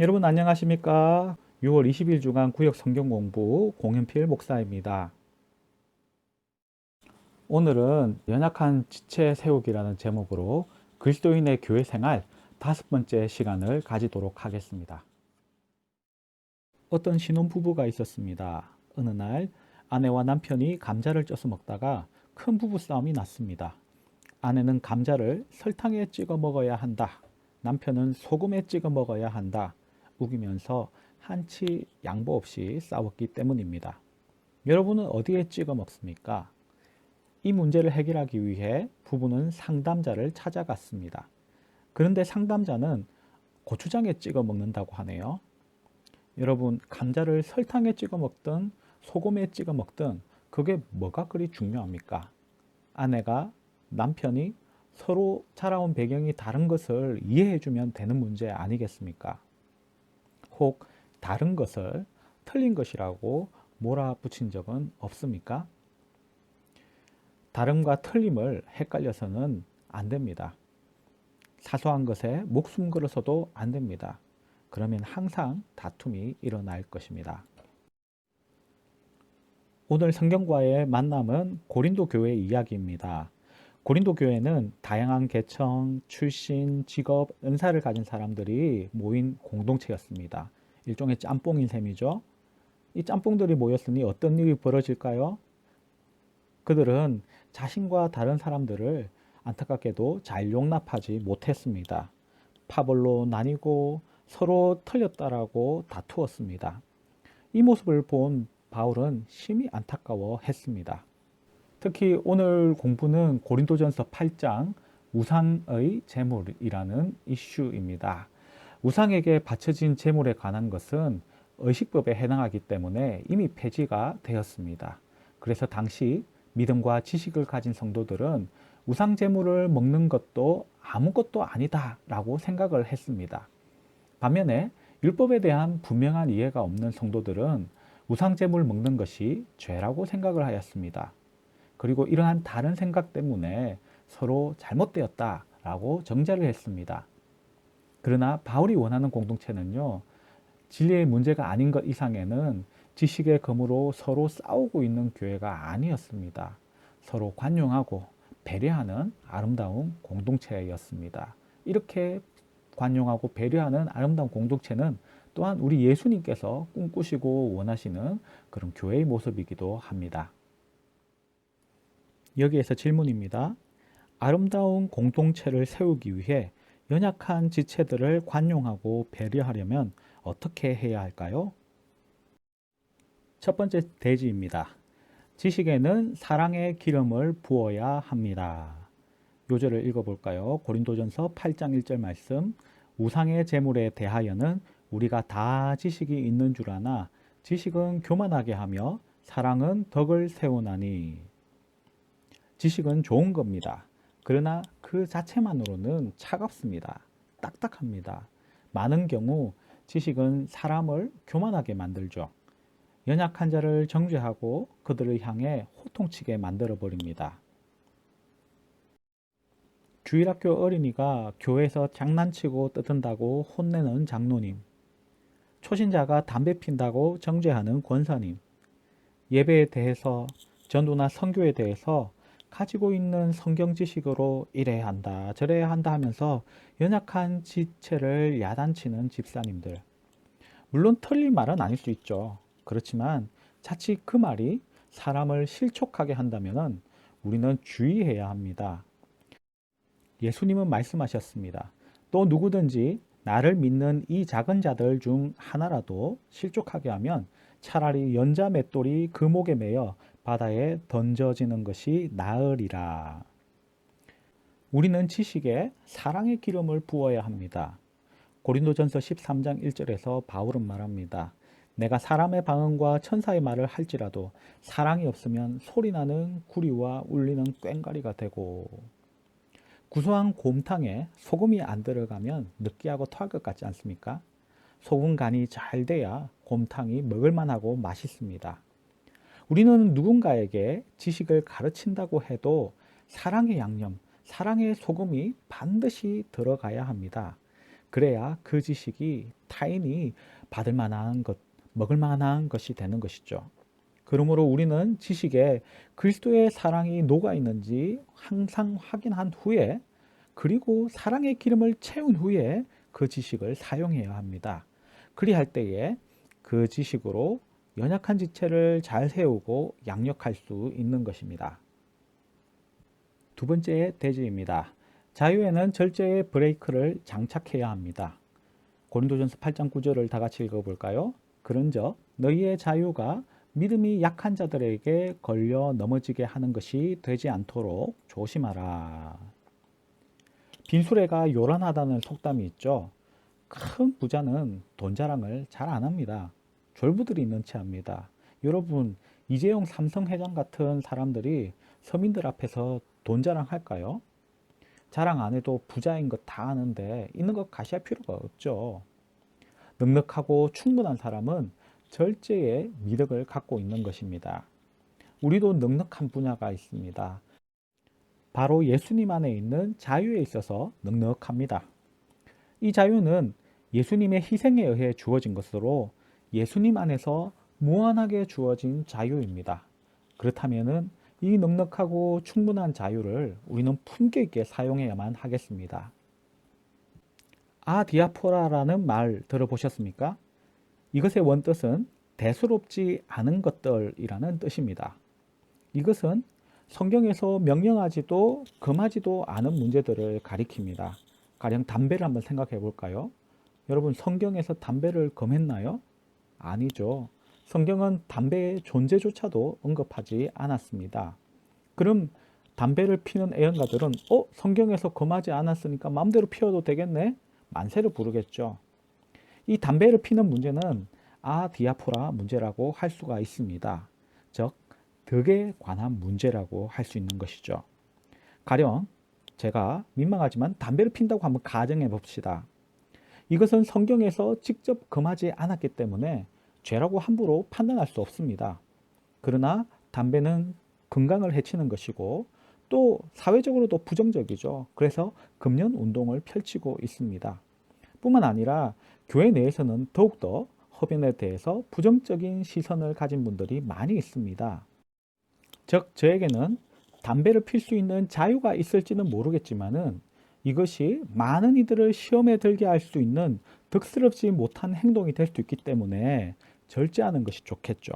여러분 안녕하십니까? 6월 20일 주간 구역 성경 공부 공현필 목사입니다. 오늘은 연약한 지체 세우기라는 제목으로 그리스도인의 교회 생활 5번째 시간을 가지도록 하겠습니다. 어떤 신혼부부가 있었습니다. 어느 날 아내와 남편이 감자를 쪄서 먹다가 큰 부부싸움이 났습니다. 아내는 감자를 설탕에 찍어 먹어야 한다. 남편은 소금에 찍어 먹어야 한다. 우기면서 한치 양보 없이 싸웠기 때문입니다. 여러분은 어디에 찍어 먹습니까? 이 문제를 해결하기 위해 부부는 상담자를 찾아갔습니다. 그런데 상담자는 고추장에 찍어 먹는다고 하네요. 여러분, 감자를 설탕에 찍어 먹든 소금에 찍어 먹든 그게 뭐가 그리 중요합니까? 아내가 남편이 서로 자라온 배경이 다른 것을 이해해주면 되는 문제 아니겠습니까? 혹 다른 것을 틀린 것이라고 몰아붙인 적은 없습니까? 다름과 틀림을 헷갈려서는 안 됩니다. 사소한 것에 목숨 걸어서도 안 됩니다. 그러면 항상 다툼이 일어날 것입니다. 오늘 성경과의 만남은 고린도 교회 이야기입니다. 고린도 교회는 다양한 계층, 출신, 직업, 은사를 가진 사람들이 모인 공동체였습니다. 일종의 짬뽕인 셈이죠. 이 짬뽕들이 모였으니 어떤 일이 벌어질까요? 그들은 자신과 다른 사람들을 안타깝게도 잘 용납하지 못했습니다. 파벌로 나뉘고 서로 틀렸다라고 다투었습니다. 이 모습을 본 바울은 심히 안타까워했습니다. 특히 오늘 공부는 고린도전서 8장 우상의 제물이라는 이슈입니다. 우상에게 바쳐진 제물에 관한 것은 의식법에 해당하기 때문에 이미 폐지가 되었습니다. 그래서 당시 믿음과 지식을 가진 성도들은 우상 제물을 먹는 것도 아무것도 아니다라고 생각을 했습니다. 반면에 율법에 대한 분명한 이해가 없는 성도들은 우상 제물 먹는 것이 죄라고 생각을 하였습니다. 그리고 이러한 다른 생각 때문에 서로 잘못되었다라고 정죄를 했습니다. 그러나 바울이 원하는 공동체는요, 진리의 문제가 아닌 것 이상에는 지식의 검으로 서로 싸우고 있는 교회가 아니었습니다. 서로 관용하고 배려하는 아름다운 공동체였습니다. 이렇게 관용하고 배려하는 아름다운 공동체는 또한 우리 예수님께서 꿈꾸시고 원하시는 그런 교회의 모습이기도 합니다. 여기에서 질문입니다. 아름다운 공동체를 세우기 위해 연약한 지체들을 관용하고 배려하려면 어떻게 해야 할까요? 첫 번째 대지입니다. 지식에는 사랑의 기름을 부어야 합니다. 요절을 읽어볼까요? 고린도전서 8장 1절 말씀. 우상의 제물에 대하여는 우리가 다 지식이 있는 줄 아나 지식은 교만하게 하며 사랑은 덕을 세우나니. 지식은 좋은 겁니다. 그러나 그 자체만으로는 차갑습니다. 딱딱합니다. 많은 경우 지식은 사람을 교만하게 만들죠. 연약한 자를 정죄하고 그들을 향해 호통치게 만들어 버립니다. 주일학교 어린이가 교회에서 장난치고 떠든다고 혼내는 장로님, 초신자가 담배 핀다고 정죄하는 권사님, 예배에 대해서 전도나 선교에 대해서 가지고 있는 성경 지식으로 이래야 한다 저래야 한다 하면서 연약한 지체를 야단치는 집사님들, 물론 틀린 말은 아닐 수 있죠. 그렇지만 자칫 그 말이 사람을 실족하게 한다면 우리는 주의해야 합니다. 예수님은 말씀하셨습니다. 또 누구든지 나를 믿는 이 작은 자들 중 하나라도 실족하게 하면 차라리 연자 맷돌이 그 목에 매여 바다에 던져지는 것이 나으리라. 우리는 지식에 사랑의 기름을 부어야 합니다. 고린도전서 13장 1절에서 바울은 말합니다. 내가 사람의 방언과 천사의 말을 할지라도 사랑이 없으면 소리나는 구리와 울리는 꽹과리가 되고. 구수한 곰탕에 소금이 안 들어가면 느끼하고 토할 것 같지 않습니까? 소금 간이 잘 돼야 곰탕이 먹을만하고 맛있습니다. 우리는 누군가에게 지식을 가르친다고 해도 사랑의 양념, 사랑의 소금이 반드시 들어가야 합니다. 그래야 그 지식이 타인이 받을 만한 것, 먹을 만한 것이 되는 것이죠. 그러므로 우리는 지식에 그리스도의 사랑이 녹아 있는지 항상 확인한 후에, 그리고 사랑의 기름을 채운 후에 그 지식을 사용해야 합니다. 그리할 때에 그 지식으로 연약한 지체를 잘 세우고 양육할 수 있는 것입니다. 두 번째 대지입니다. 자유에는 절제의 브레이크를 장착해야 합니다. 고린도전서 8장 9절을 다 같이 읽어볼까요? 그런즉 너희의 자유가 믿음이 약한 자들에게 걸려 넘어지게 하는 것이 되지 않도록 조심하라. 빈수레가 요란하다는 속담이 있죠. 큰 부자는 돈 자랑을 잘 안 합니다. 졸부들이 있는 채 합니다. 여러분, 이재용 삼성 회장 같은 사람들이 서민들 앞에서 돈 자랑할까요? 자랑 안 해도 부자인 것 다 아는데 있는 것 가시할 필요가 없죠. 넉넉하고 충분한 사람은 절제의 미덕을 갖고 있는 것입니다. 우리도 넉넉한 분야가 있습니다. 바로 예수님 안에 있는 자유에 있어서 넉넉합니다. 이 자유는 예수님의 희생에 의해 주어진 것으로 예수님 안에서 무한하게 주어진 자유입니다. 그렇다면 이 넉넉하고 충분한 자유를 우리는 품격 있게 사용해야만 하겠습니다. 아디아포라라는 말 들어보셨습니까? 이것의 원뜻은 대수롭지 않은 것들이라는 뜻입니다. 이것은 성경에서 명령하지도 금하지도 않은 문제들을 가리킵니다. 가령 담배를 한번 생각해 볼까요? 여러분, 성경에서 담배를 금했나요? 아니죠. 성경은 담배의 존재조차도 언급하지 않았습니다. 그럼 담배를 피는 애연가들은 성경에서 금하지 않았으니까 마음대로 피워도 되겠네? 만세를 부르겠죠. 이 담배를 피는 문제는 아디아포라 문제라고 할 수가 있습니다. 즉, 덕에 관한 문제라고 할 수 있는 것이죠. 가령 제가 민망하지만 담배를 핀다고 한번 가정해 봅시다. 이것은 성경에서 직접 금하지 않았기 때문에 죄라고 함부로 판단할 수 없습니다. 그러나 담배는 건강을 해치는 것이고 또 사회적으로도 부정적이죠. 그래서 금연 운동을 펼치고 있습니다. 뿐만 아니라 교회 내에서는 더욱더 흡연에 대해서 부정적인 시선을 가진 분들이 많이 있습니다. 즉, 저에게는 담배를 필 수 있는 자유가 있을지는 모르겠지만은 이것이 많은 이들을 시험에 들게 할 수 있는 득스럽지 못한 행동이 될 수 있기 때문에 절제하는 것이 좋겠죠.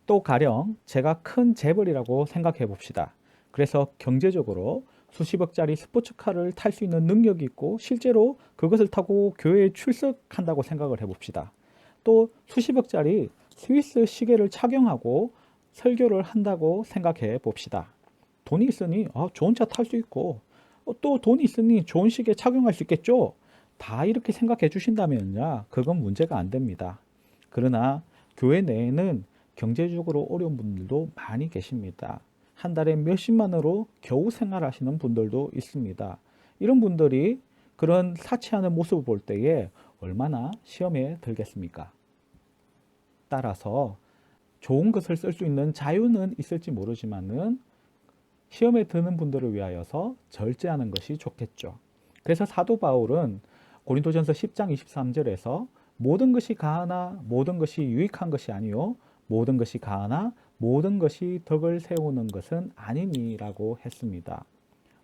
또 가령 제가 큰 재벌이라고 생각해 봅시다. 그래서 경제적으로 수십억짜리 스포츠카를 탈 수 있는 능력이 있고 실제로 그것을 타고 교회에 출석한다고 생각을 해 봅시다. 또 수십억짜리 스위스 시계를 착용하고 설교를 한다고 생각해 봅시다. 돈이 있으니 좋은 차 탈 수 있고 또 돈이 있으니 좋은 시계 착용할 수 있겠죠. 다 이렇게 생각해 주신다면요, 그건 문제가 안 됩니다. 그러나 교회 내에는 경제적으로 어려운 분들도 많이 계십니다. 한 달에 몇십만으로 겨우 생활하시는 분들도 있습니다. 이런 분들이 그런 사치하는 모습을 볼 때에 얼마나 시험에 들겠습니까? 따라서 좋은 것을 쓸 수 있는 자유는 있을지 모르지만은 시험에 드는 분들을 위하여서 절제하는 것이 좋겠죠. 그래서 사도 바울은 고린도전서 10장 23절에서 모든 것이 가하나 모든 것이 유익한 것이 아니요 모든 것이 가하나 모든 것이 덕을 세우는 것은 아니니라고 했습니다.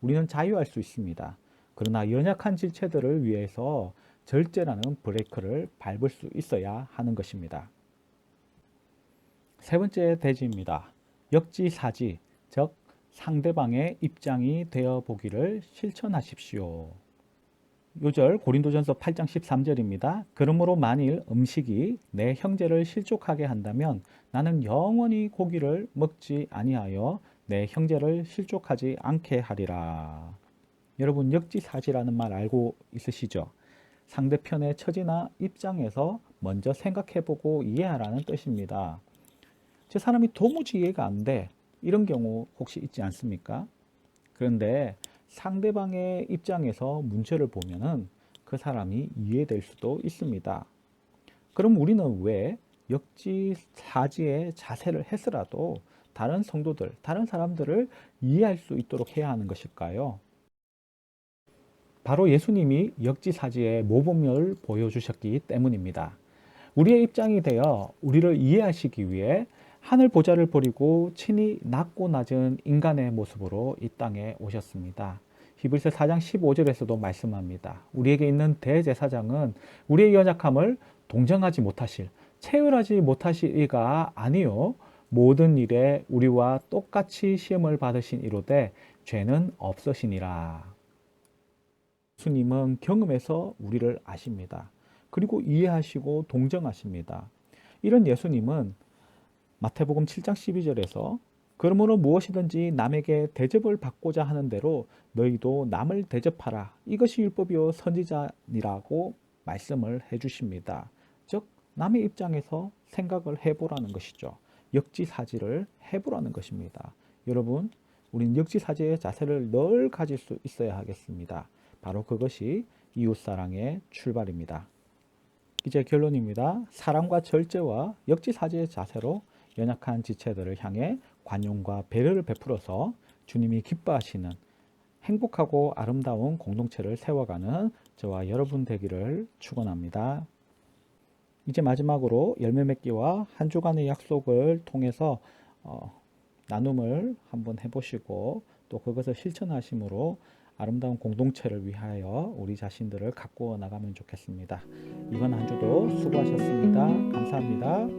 우리는 자유할 수 있습니다. 그러나 연약한 지체들을 위해서 절제라는 브레이크를 밟을 수 있어야 하는 것입니다. 세 번째 대지입니다. 역지사지, 즉 상대방의 입장이 되어 보기를 실천하십시오. 요절 고린도전서 8장 13절입니다. 그러므로 만일 음식이 내 형제를 실족하게 한다면 나는 영원히 고기를 먹지 아니하여 내 형제를 실족하지 않게 하리라. 여러분, 역지사지라는 말 알고 있으시죠? 상대편의 처지나 입장에서 먼저 생각해보고 이해하라는 뜻입니다. 저 사람이 도무지 이해가 안 돼. 이런 경우 혹시 있지 않습니까? 그런데 상대방의 입장에서 문제를 보면은 그 사람이 이해될 수도 있습니다. 그럼 우리는 왜 역지사지의 자세를 해서라도 다른 성도들, 다른 사람들을 이해할 수 있도록 해야 하는 것일까요? 바로 예수님이 역지사지의 모범을 보여주셨기 때문입니다. 우리의 입장이 되어 우리를 이해하시기 위해 하늘 보좌를 버리고 친히 낮고 낮은 인간의 모습으로 이 땅에 오셨습니다. 히브리서 4장 15절에서도 말씀합니다. 우리에게 있는 대제사장은 우리의 연약함을 동정하지 못하실, 체휼하지 못하실 이가 아니요 모든 일에 우리와 똑같이 시험을 받으신 이로되 죄는 없으시니라. 예수님은 경험에서 우리를 아십니다. 그리고 이해하시고 동정하십니다. 이런 예수님은 마태복음 7장 12절에서 그러므로 무엇이든지 남에게 대접을 받고자 하는 대로 너희도 남을 대접하라. 이것이 율법이요 선지자니라고 말씀을 해주십니다. 즉 남의 입장에서 생각을 해보라는 것이죠. 역지사지를 해보라는 것입니다. 여러분, 우린 역지사지의 자세를 늘 가질 수 있어야 하겠습니다. 바로 그것이 이웃사랑의 출발입니다. 이제 결론입니다. 사랑과 절제와 역지사지의 자세로 연약한 지체들을 향해 관용과 배려를 베풀어서 주님이 기뻐하시는 행복하고 아름다운 공동체를 세워가는 저와 여러분 되기를 축원합니다. 이제 마지막으로 열매 맺기와 한 주간의 약속을 통해서 나눔을 한번 해보시고 또 그것을 실천하심으로 아름다운 공동체를 위하여 우리 자신들을 가꾸어 나가면 좋겠습니다. 이번 한 주도 수고하셨습니다. 감사합니다.